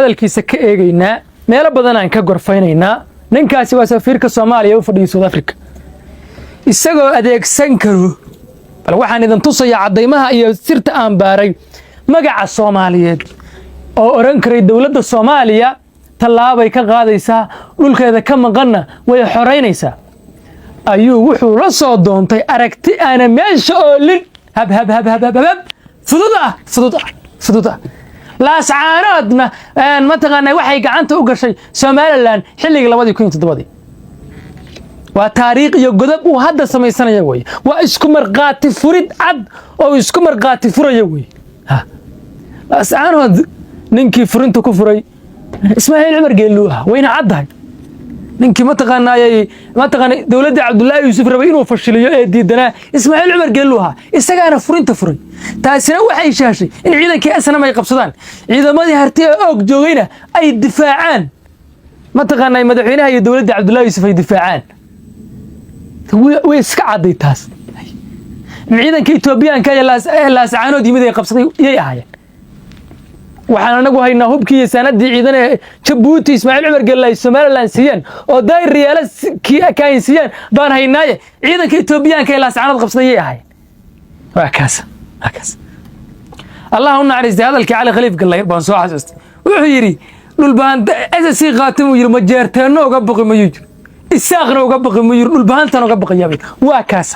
hadalkiisa ka eegaynaa meelo badan aan ka gorfaynaynaa ninkaasi waa safiirka Soomaaliya u fadhiyo South Africa isagoo adeegsan karo bal waxaan idin tusayaa cadeymaha iyo sirta aan baaray magaca Soomaaliyeed oo oran karay dawladda Soomaaliya tallaabay ka qaadaysaa dhulkeeda ka maqanna way xoreynaysaa ayuu wuxuu la soo doontay aragti aan meesha oo lin hab fududa laascaanoodna ma taqaanay waxay gacanta u gashay Somaliland xilliga 2007 waa taariikh iyo godab uu hadda sameysanayo way waa isku marqaati furid cad oo isku marqaati furayo way laascaanood ninkii furinta ku furay Ismaaciil Cumar Geello wayna caddahay ninkii ma taqaanay dawladda Cabdullaahi Yuusuf rabay inuu fashiliyo ee diidanaa Ismaaciil Cumar Geello isagaana furinta furay taasina waxay shaashay in ciidankii asnam ay qabsadaan ciidamadii harti ee og joogayna ay difaacaan ma taqaanay madaxweynaha iyo dawladda Cabdullaahi Yuusuf ay difaacaan way iska caday taas ciidankii Itoobiyaanka ee laascaanood yimid ay qabsaday iyay ahaayeen waxaan anagu haynaa hubkii iyo sanadii ciidan ee Djibouti Ismaaciil Cumar Geello ay Somaliland siiyeen oo daayir riyaal ka siiyeen baan haynaaye ciidanka Itoobiyaanka ee laascaanood qabsaday ahaayeen waa kaas الله نعرف هذا الكعلي خليف قال لي بان سو حسست wuxuu yiri dhul baan asasi qaatim uu yiri ma jeerteeno uga baqi ma yiri isaaqna uga baqi ma yiri dhul baantan uga baqiyay waa kaas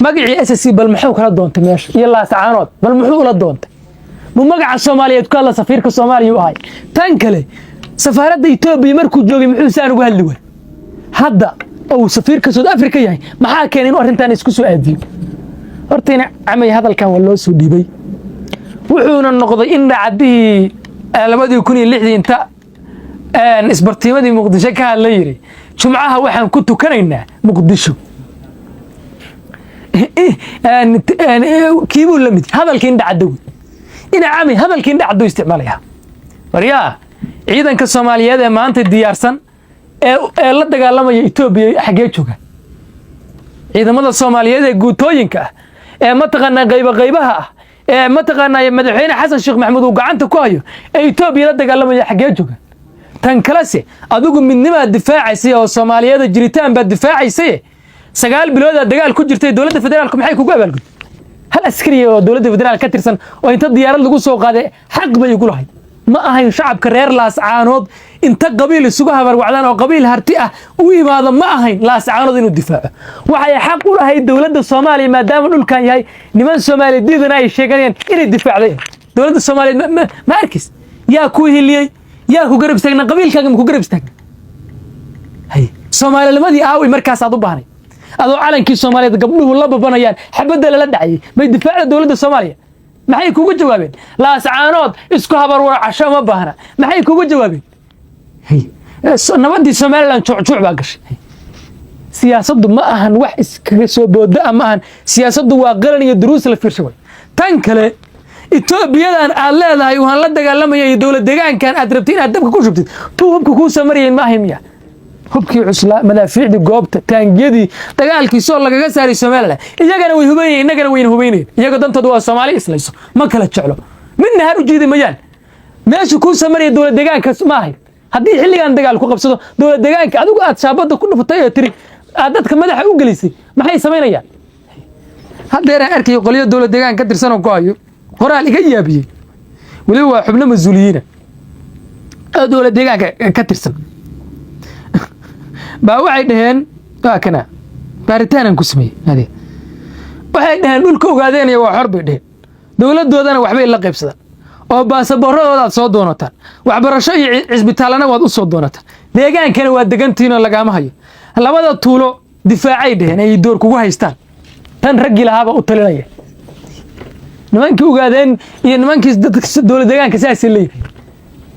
magacii asasi bal maxuu kala doontay meesha iyo laascaanood bal muxuu la doontay mu magaca Soomaaliyeed ku la safiirka Soomaaliya u ahay tan kale safaaradda Itoobiya markuu joogay muxuu saan uga hadli way hadda oo safiirka South Africa yahay maxaa keenay inuu arintan isku soo aadiyo hortayna amay hadalkan waa loo soo dhibay wuxuuna noqday in dhacdii 2006 inta isbartiimadii Muqdisho ka hadlay yiri jumcaha waxaan ku tukanaynaa Muqdisho kiibu lamid hadalkiin dhacdo ina amay hadalkiin dhacdo isticmaalaya wariya ciidanka Soomaaliyeed ee maanta diyaarsan ee la dagaalamaya Itoobiya xagee jooga ciidamada Soomaaliyeed ee guutooyinka ee ma taqaanaa qaybaha ee ma taqaanaa madaxweyne Xasan Sheekh Maxamuud uu gacanta ku hayo ee Itoobiya la dagaalamaya xagee jooga tan kale adigu midnimada difaacaysay oo Soomaaliyeed jiritaan ba difaacaysay 9 bilood dagaal ku jirtay dawladda federaalku maxay kugu abaalgud hal askari oo dawladda federaal ka tirsan oo inta diyaarad lagu soo qaaday xaq bay ugu lahayd ma ahayn shacabka reer laascaanood inta qabiil isugu habar wacdaan oo qabiil harti ah u yimaado ma ahayn laascaanood inuu difaaco waxay xaq u lahayd dawladda Soomaaliya maadaama dhulkan yahay niman Soomaaliyeed diidan ay sheeganayeen inay difaacday dawladda Soomaaliyeed ma arkis yaa ku hiliyay yaa ku garab istaagna qabiilkaaga ku garab istaagna hay Soomaaliyeedmadii aaway markaas aad u baahnay adoo calankii Soomaaliyeed gabdhuhu la babanayaan xabada la dhacay bay difaacda dawladda Soomaaliya maxay kugu jawaabeen laascaanood isku habar warcasho ma baahna maxay kugu jawaabeen hay nabadii Somaliland juuc baa gashay siyaasaddu ma ahan wax iskaga soo booda ama ahan siyaasaddu waa qaran iyo duruus la fiirshay tan kale Itoobiyadan aad leedahay waxaan la dagaalamay dawlad deegaankan aad rabtay inaad dabka ku shubtid tuu hubka ku samariyay ma ahimiya hubkii cusla madaafiicdi goobta taangiyadii dagaalkii soo lagaga saaray Somaliland iyagana way hubeeyeen inagana way hubeeyeen iyaga dantoodu waa Soomaali islayso ma kala jeclo midna har u jeeday mayaan meesha ku samariyay dawlad deegaanka ma ahay hadii xilligan dagaal ku qabsado dawlad deegaanka adigu aad shaabada ku dhuftay ee tiri aad dadka madaxa u galisay maxay sameynayaan hadeer arkay qoliyo dawlad deegaanka ka tirsan oo ku hayo qoraal iga yaabiyay wali waa xubno mas'uuliyiin dawlad deegaanka ka tirsan baa waxay dhaheen kana baaritaan ku sameeyay waxay dhaheen dhulka ogaadeen waa xor bay dhaheen dawladoodana waxbay la qaybsadaan oo baasaboorradooda aad soo doonataan waxbarasho iyo cisbitaalana waad u soo doonataan deegaankana waa degantiino lagama hayo labada tuulo difaacay dhaheen ay door kugu haystaan tan raggi lahaaba u talinaya nimankii ogaadeen iyo nimankii dawlad deegaanka saas leeyahay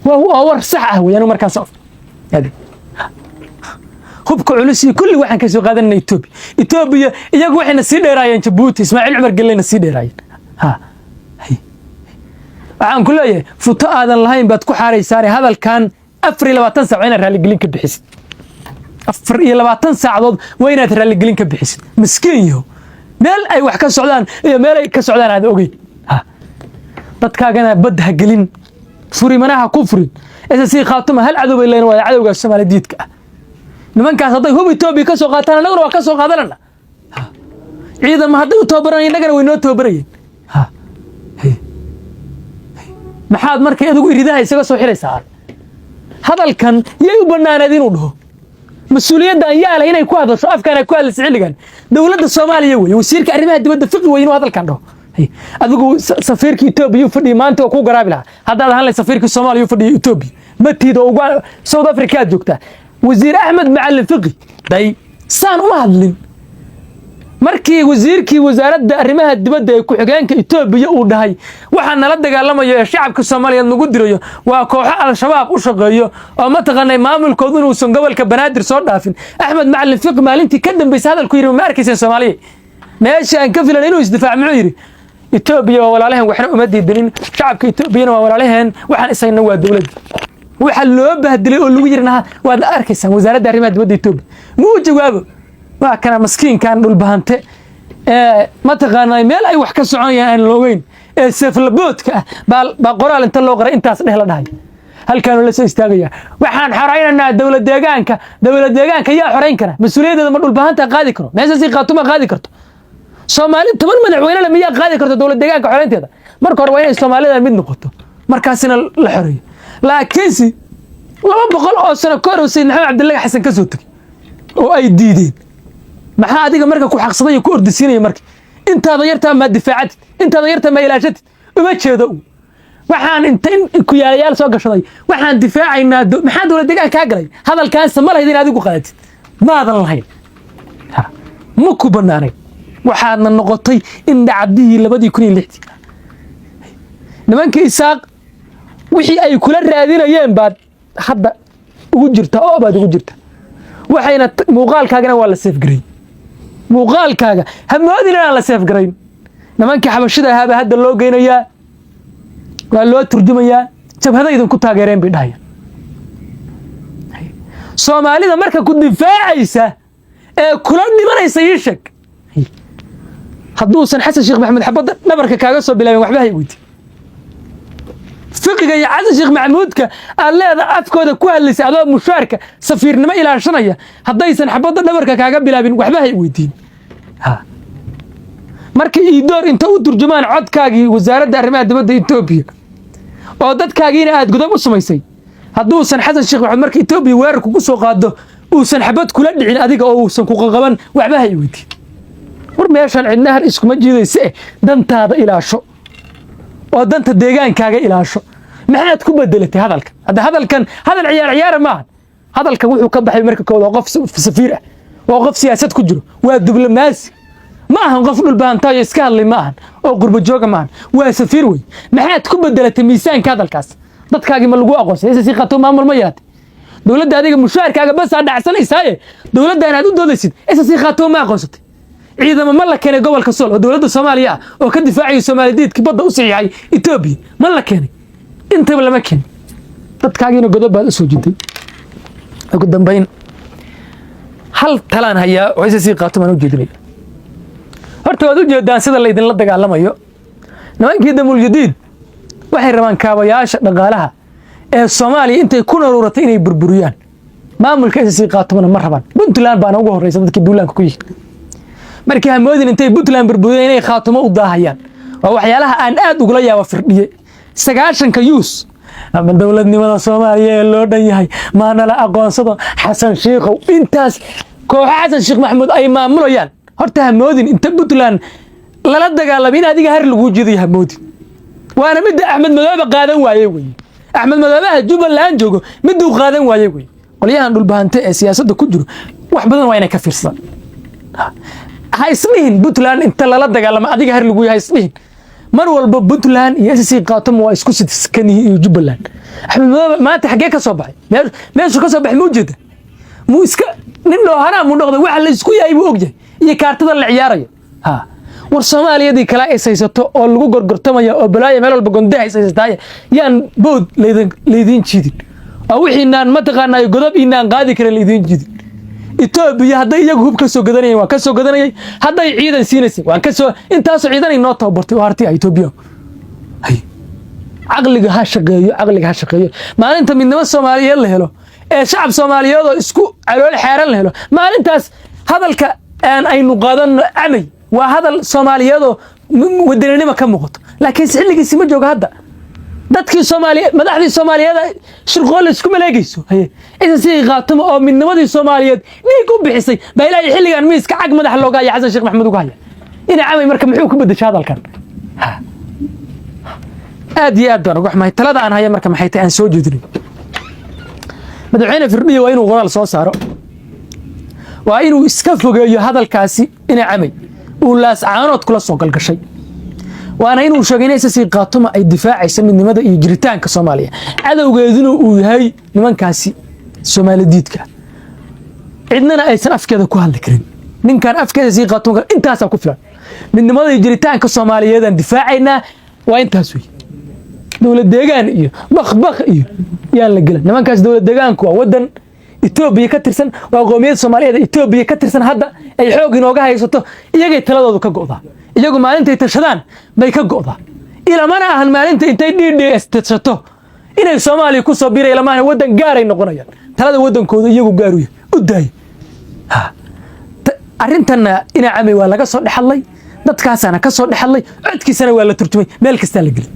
waa war sax ah weeyaan markaas hubka culus kulli waxaan ka soo qaadanay Itoobiya iyagu waxayna sii dheeraayeen Djibouti Ismaaciil Cumar Geello sii dheeraayeen waxaan ku leeyahay futo aadan lahayn baad ku xaaraysaa hadalkan 24 saac inaad raali gelin ka bixisid 24 saacadood waa inaad raali gelin ka bixisid miskiin yahow meel ay wax ka socdaan iyo meel ay ka socdaan aad ogeey dadkaagana badda gelin furi manaha ku furin SSC khaatuma hal cadow bay leeyeen waa cadowga Soomaaliyeedka nimankaas haday hub Itoobiya ka soo qaataan anaguna waa ka soo qaadanana ciidan ma haday u tababaran inagana way noo tababarayeen maxaad markay adigu iridaha isaga soo xiraysaa hadalkan yay u banaanadin u dhaho mas'uuliyadda ayaa leh inay ku hadasho afkana ku hadlayso xilligan dawladda Soomaaliya way wasiirka arrimaha dibadda fiqi weyn hadalkan dhaho adigu safiirka Itoobiya u fadhiyo maanta oo ku garaabi lahaa haddaad ahaan leh safiirka Soomaaliya u fadhiyo Itoobiya ma tiido ugu South Africa joogta wasiir Ahmed Macallin Fiqi day saan uma hadlin markii wasiirkii wasaaradda arrimaha dibadda ee ku xigeenka Itoobiya uu dhahay waxa nala dagaalamayo ee shacabka Soomaaliyeed lagu dirayo waa kooxo al-shabaab u shaqeeyo oo ma taqaanay maamulkoodu inuu san gobolka Banaadir soo dhaafin Ahmed Macallin Fiqi maalintii ka dambeysay hadalku yiri ma arkaysan Soomaaliya meesha aan ka filan inuu isdifaac muxuu yiri Itoobiya waa walaalahan waxna uma diidin shacabka Itoobiyana waa walaalahan waxaan isayna waa dawladda waxa loo bahdilay oo lagu yirinaha waad arkaysan wasaaradda arrimaha dibadda Itoobiya muu jawaabo waa kana maskiinkan dhul bahante ma taqaanay meel ay wax ka soconayaan loogeyn saflaboodka ba qoraal inta loo qoray intaas dheh la dhahay halkaan la soo istaagaya waxaan xoreynaynaa dawlad deegaanka yaa xoreyn kara mas'uuliyadda ma dhul bahanta qaadi karo meesha si qaatuma qaadi karto Soomaali toban madaxweyne la miyaa qaadi karto dawlad deegaanka xoreynteeda marka hore waa inay Soomaalida mid noqoto markaasina la xoreeyo laakiin si 200 oo sano ka hor Sayid Maxamed Cabdullaahi Xasan ka soo tagay oo ay diideen maxaa adiga marka ku xaqsaday ku ordisiinay marka intaada yarta ma difaacad intaada yarta ma ilaashad uma jeedo waxaan inta ku yaalayaal soo gashaday waxaan difaacaynaa maxaa dawlad deegaanka ka galay hadalkaan samalahayd in adigu qalatid maadan lahayn ma ku banaanay waxaadna noqotay in dhacdii 2006 nimankii Isaaq wixii ay kula raadinayeen baad hadda ugu jirta oo baad ugu jirta waxayna muuqaalkaagana waa la safgaray muuqaalkaaga hamoodina la safgaray nimankii xabashida ahaa hadda loo geynayaa waa loo turjumayaa jabhadaydan ku taageereen bay dhahayaan Soomaalida marka ku difaacaysa ee kula dhimanaysa yeeshak hadduusan Xasan Sheekh Maxamed xabada nabarka kaaga soo bilaabeen waxba hay weyti fiqiga iyo Xasan Sheekh Maxamuudka alleeda afkooda ku hadlaysa adoo mushaarka safiirnimo ilaashanaya haddaysan xabada nabarka kaaga bilaabin waxba hay weydiin markii ii door inta u turjumaan codkaagii wasaaradda arrimaha dibadda Itoobiya oo dadkaagiina aad gudub u samaysay hadduusan Xasan Sheekh Maxamed markii Itoobiya weerar kugu soo qaado uusan xabad kula dhicin adiga oo uusan ku qaban waxba hay weydiin war meeshan cidnahan iskuma jiidaysa dantaada ilaasho oo danta deegaankaaga ilaasho maxaad ku bedelatay hadalka hadalkan hadal ciyaar ma hadalkan wuxuu ka baxay marka kooda qof safiir ah oo qof siyaasad ku jiro waa diblomaasi ma ahan qof dhul baantaayo iska hadlay ma ahan oo qurbo jooga ma ahan waa safiir way maxaad ku bedelatay miisaanka hadalkaas dadkaagi ma lagu aqoonsay si qato maamul ma yaad dawladda adiga mushaarkaaga bas aad dhacsanaysaa dawladda aad u doodaysid si qato ma aqoonsatay ciidamo ma la keenay gobolka Sool oo dawladda Soomaaliya oo ka difaacay Soomaaliyeedkii badda u siixay Itoobiya ma la keenay intaba lama keen dadkaagiina godob baad soo jiday ugu dambeyn hal talaan haya oo si qaato ma u jeedinay horta waad u jeedaan sida la idin la dagaalamayo nimankii damul jadiid waxay rabaan kaabayaasha dhaqaalaha ee Soomaaliya intay ku naruuratay inay burburiyaan maamulka si qaato ma rabaan Puntland baan ugu horeysay dadkii duulaanka ku yimid markii hamoodin intay Puntland burburiyeen inay khaatimo u daahayaan waa waxyaalaha aan aad ugu la yaabo firdhiye 90ka yuus ama dawladnimada Soomaaliya ee loo dhan yahay maana la aqoonsado Xasan Sheekh intaas koox Xasan Sheekh Maxamuud ay maamulayaan horta hamoodin inta Puntland lala dagaalamay in adiga har lagu jiiday hamoodin waana mid Ahmed Madoobe qaadan waayay way Ahmed Madoobe Jubbaland joogo mid uu qaadan waayay way qolyahan dhul bahante ee siyaasadda ku jiro wax badan waa inay ka fiirsadaan haysnihin Puntland inta lala dagaalamay adiga har lagu yahay haysnihin mar walba Puntland iyo SSC qaato waa isku sidkanihi iyo Jubbaland Ahmed Madoobe maanta xagee ka soo baxay meesha ka soo baxay muujeeda muu iska nin loo hana mu noqday waxa la isku yahay buu ogyahay iyo kaartada la ciyaarayo war Soomaaliyadii kala isaysato oo lagu gorgortamayo oo balaayo meel walba gonde haysataa yaan bood leedin jiidin oo wixiinaan ma taqaanay godob inaan qaadi kara leedin jiidin Itoobiya haday iyagu hub ka soo gadanayeen waa ka soo gadanayay haday ciidan siinayeen waan ka soo intaas ciidan inoo tababartay oo harti Itoobiya عقلك هالشقيو ما أنت من نفس الصومالية اللي هلو شعب صومالية اسكو على الحيران اللي هلو ما أنت هذا أن أي نقادن عمي وهذا الصومالية ودنا ما كم مقط لكن سحلك اسمه جوج هذا dadkii Soomaaliyeed madaxdii Soomaaliyeed shirqool isku maleegayso إذا سي قاتم أو من نمدي الصوماليات نيجو بحسي بيلاقي حلقان ميسك عق مدح لوقا يا حسن شيخ محمود وقايا إن عامي مركب محوك بدش هذا الكلام أدي أدور روح ما يتلذع عن هاي مركب حيتي أن سوجدني مدعينا في الربيع وينو غرال صوص عرق وينو إسكفوا جاي هذا الكاسي إن عامي ولا سعانات كل الصوق القشي وأنا إنه شاقين أساسي قاتمة أي دفاع يسمى النماذج يجريتان كصومالية هذا وجايدينه وهاي نمان كاسي الصومالي ديتك عندنا أي سنة أفكار كوهان ذكرين من كان أفكار زي قاتمة أنت هسا كفلا من نماذج يجريتان كصومالية هذا دفاعنا وأنت هسوي دولة دجان إيه بخ إيه يلا قلنا نمان كاس دولة دجان كوا ودن إثيوبيا كترسن وقومية الصومالية إثيوبيا كترسن هذا أي حوج نوجها يسطو يجي ثلاثة كجوضة iyagu maalinta ay tashadaan bay ka go'daa ilaa ahan maalinta intay DDS tashato inay Soomaaliya ku soo biiray ilaa wadan gaar ay noqonayaan talada wadankooda iyagu gaaruyo u daay arintan ina cami waa laga soo dhaxalay dadkaasana ka soo dhaxalay codkiisana waa la turjumay meel kasta la gali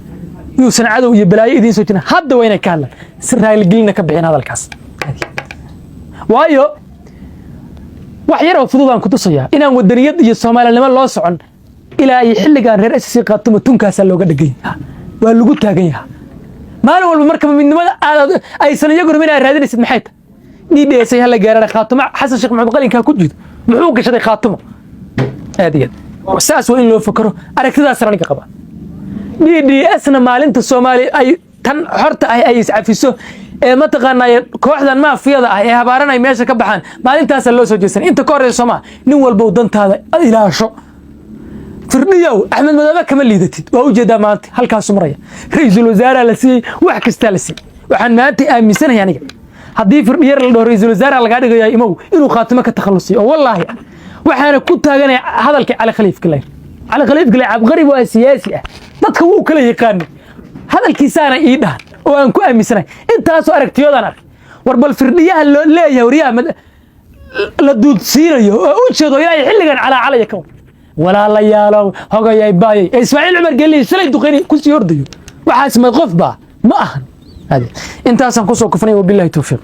yuusan cadow iyo balaayo idin soo jirna hadda waa inay ka hadlaan Israa'iil gelina ka bixin hadalkaas waayo wax yar oo fududaan ku tusaya inaan wadaniyad iyo Soomaalinimo loo socon إلى أي حل كان رئيس السياسة قاتم تونكاس اللي قد جين واللجوء تاجيها ما له المركب من ماذا أي سنة يجر منها الرادين يسد محيط دي سيها اللي جارنا خاتم حسن شيخ محمود قال إن كان كوجد محوق شذي خاتمه هذه وساس وين لو فكروا أركض أسرني كقبا دي أسنا مال أنت الصومالي أي تن حرت أي في سو ما تقارن كواحدا ما في هذا أي هبارنا يمشي كبحان مال أنت أسلو سجسن أنت كوري الصومال نول بودنت هذا إلى شو فرديو أحمد مدابة كمان ليدتي وأوجد مانتي هالكاس مريا رئيس الوزراء لسي وحكس تالسي وحن مانتي آمن سنة يعني هدي فردير اللي رئيس الوزراء اللي قاعد يا إمو إنه خاتمك التخلصي والله وحنا كنت هاجني هذا على خليفة كله على خليفة كله عبقري وسياسي تدخلوا كله يقاني هذا الكيسان إيده وأنكو آمن سنة أنت أسوأ ركتيودنا وربل فرديها اللي يا وريا لدود سيريو وشدوا يا حلقا على يكون ولا الله يالو هو يا باي اسماعيل عمر قال لي سلي دقيني كل شيء يرضيه وحاسم الغفبه ما أهن هذه انت اصلا كسو كفني وبالله توفيق